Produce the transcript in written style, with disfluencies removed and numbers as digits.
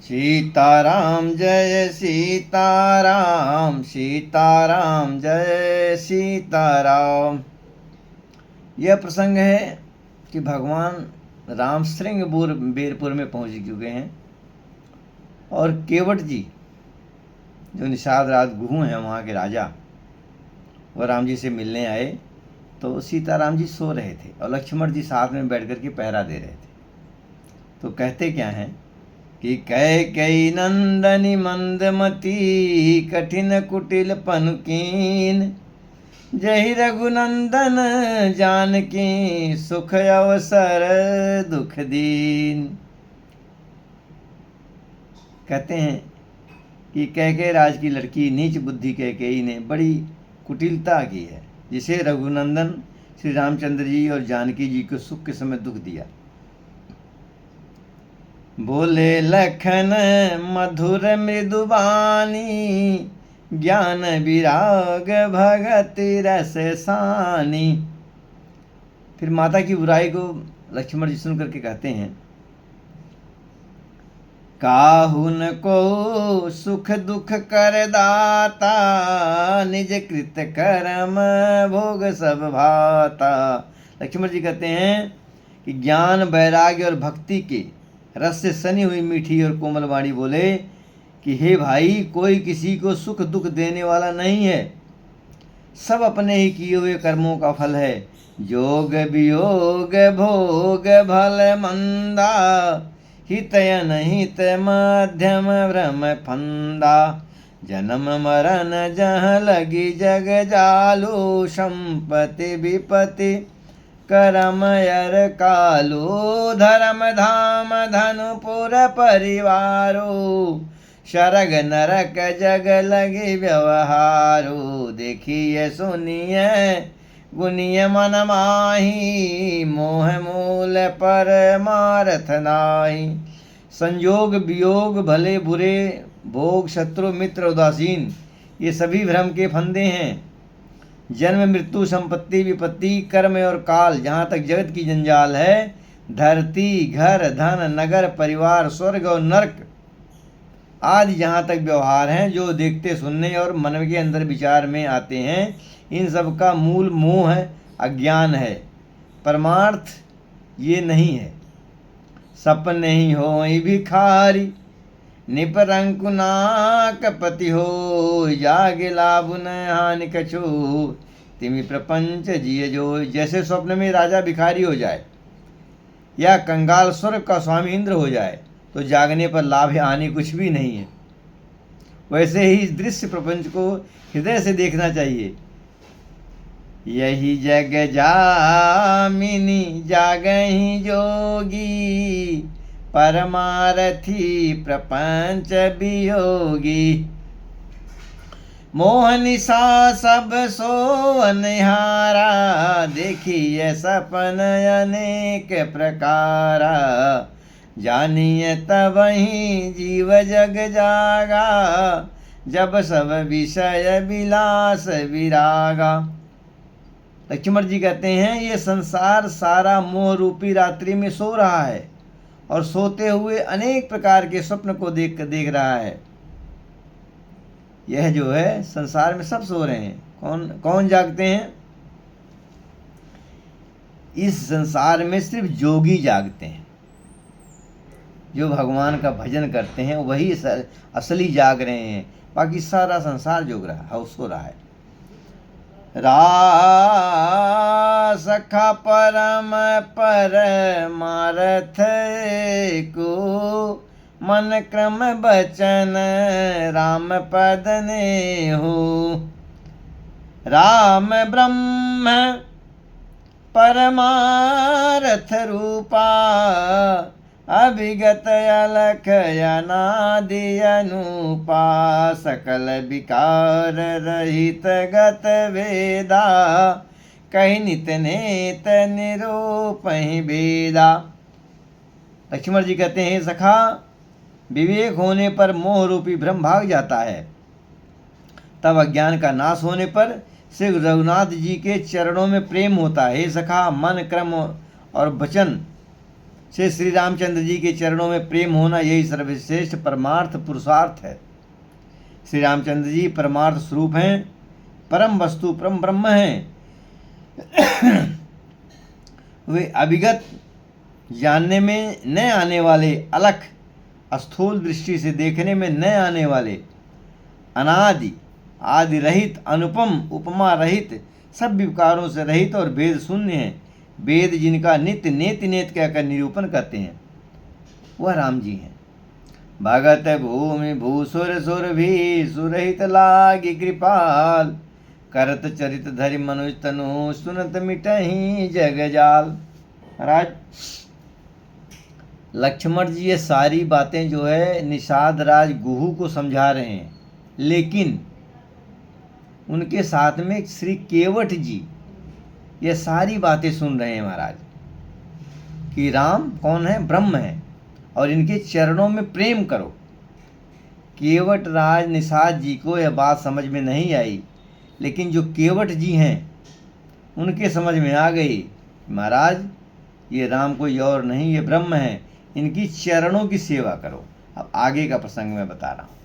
सीताराम जय सीताराम, सीताराम जय सीताराम। यह प्रसंग है कि भगवान राम श्रृंगपुर बेरपुर में पहुंच चुके हैं और केवट जी जो निषाद राज गुहू हैं वहाँ के राजा, वह राम जी से मिलने आए तो सीताराम जी सो रहे थे और लक्ष्मण जी साथ में बैठ कर के पहरा दे रहे थे। तो कहते क्या हैं कि कैकेयी नंदनी मंदमती, कठिन कुटिल पनुकीन, जहि रघुनंदन जानकी, सुख अवसर दुख दीन। कहते हैं कि कैकेयी राज की लड़की नीच बुद्धि कैकेयी ने बड़ी कुटिलता की है, जिसे रघुनंदन श्री रामचंद्र जी और जानकी जी को सुख के समय दुख दिया। बोले लखन मधुर मृदुबानी, ज्ञान विराग भगत रस सानी। फिर माता की बुराई को लक्ष्मण जी सुन करके कहते हैं, काहुन को सुख दुख कर दाता, निज कृत कर्म भोग सब भाता। लक्ष्मण जी कहते हैं कि ज्ञान वैराग्य और भक्ति के रस से सनी हुई मीठी और कोमल वाणी बोले कि हे भाई, कोई किसी को सुख दुख देने वाला नहीं है, सब अपने ही किए हुए कर्मों का फल है। जोग वियोग भोग भल मंदा, हित अनहित मध्यम भ्रम फंदा। जन्म मरण जहाँ लगी जग जालू, संपत्ति विपत्ति करम यर कालू। धर्म धाम धनुपुर परिवारो, शरग नरक जग लगे व्यवहारो। देखिए सुनिए गुनिय मन माही, मोह मूल पर मारथ नाही। संयोग वियोग भले बुरे, भोग शत्रु मित्र उदासीन, ये सभी भ्रम के फंदे हैं। जन्म मृत्यु संपत्ति विपत्ति कर्म और काल, जहाँ तक जगत की जंजाल है, धरती घर धन नगर परिवार स्वर्ग और नरक आदि जहाँ तक व्यवहार हैं, जो देखते सुनने और मन के अंदर विचार में आते हैं, इन सब का मूल मोह है, अज्ञान है। परमार्थ ये नहीं है। सपने ही हो भिखारी, निपरंकुना कपति हो। जागे लाभ न हानि कछु, तिमि प्रपंच जिय जो। जैसे स्वप्न में राजा भिखारी हो जाए या कंगाल स्वर्ग का स्वामी इंद्र हो जाए तो जागने पर लाभ हानि कुछ भी नहीं है, वैसे ही इस दृश्य प्रपंच को हृदय से देखना चाहिए। यही जग जामिनी जागहि जोगी, परमारथी प्रपंच वियोगी। मोह निशा सब सो अनहारा, देखिए सपन अनेक प्रकारा। जानिए तब ही जीव जग जागा, जब सब विषय विलास विरागा। लक्ष्मण जी कहते हैं, ये संसार सारा मोह रूपी रात्रि में सो रहा है और सोते हुए अनेक प्रकार के स्वप्न को देख रहा है। यह जो है संसार में सब सो रहे हैं, कौन कौन जागते हैं? इस संसार में सिर्फ जोगी जागते हैं, जो भगवान का भजन करते हैं वही असली जाग रहे हैं। बाकी सारा संसार जोग रहा है, सो रहा है। सखा परम परमारथ को, मन क्रम बचन राम पद ने हो। राम ब्रह्म परमारथ रूपा, अभिगत अलख अनादि अनुपा। सकल विकार रहित गत वेदा, कहीं नित नेत निरूपहि भेदा। लक्ष्मण जी कहते हैं, सखा, विवेक होने पर मोह रूपी भ्रम भाग जाता है, तब अज्ञान का नाश होने पर श्री रघुनाथ जी के चरणों में प्रेम होता है। हे सखा, मन क्रम और वचन से श्री रामचंद्र जी के चरणों में प्रेम होना, यही सर्वश्रेष्ठ परमार्थ पुरुषार्थ है। श्री रामचंद्र जी परमार्थ स्वरूप हैं, परम वस्तु परम ब्रह्म हैं। वे अभिगत जानने में न आने वाले, अलख स्थूल दृष्टि से देखने में न आने वाले, अनादि आदि रहित, अनुपम उपमा रहित, सब विकारों से रहित और वेद शून्य हैं। वेद जिनका नित्य नेति नेत कहकर निरूपण करते हैं, वह राम जी हैं। भगत भूमि भूसुर सुर भी सुरहित लागी कृपाल, करत चरित धरि मनुज तनु, सुनत मिटहि जग जाल। महाराज लक्ष्मण जी ये सारी बातें जो है निषाद राज गुहू को समझा रहे हैं, लेकिन उनके साथ में श्री केवट जी ये सारी बातें सुन रहे हैं महाराज, कि राम कौन है, ब्रह्म है, और इनके चरणों में प्रेम करो। केवट राज निषाद जी को यह बात समझ में नहीं आई, लेकिन जो केवट जी हैं उनके समझ में आ गई, महाराज ये राम कोई और नहीं, ये ब्रह्म है, इनकी चरणों की सेवा करो। अब आगे का प्रसंग मैं बता रहा हूँ।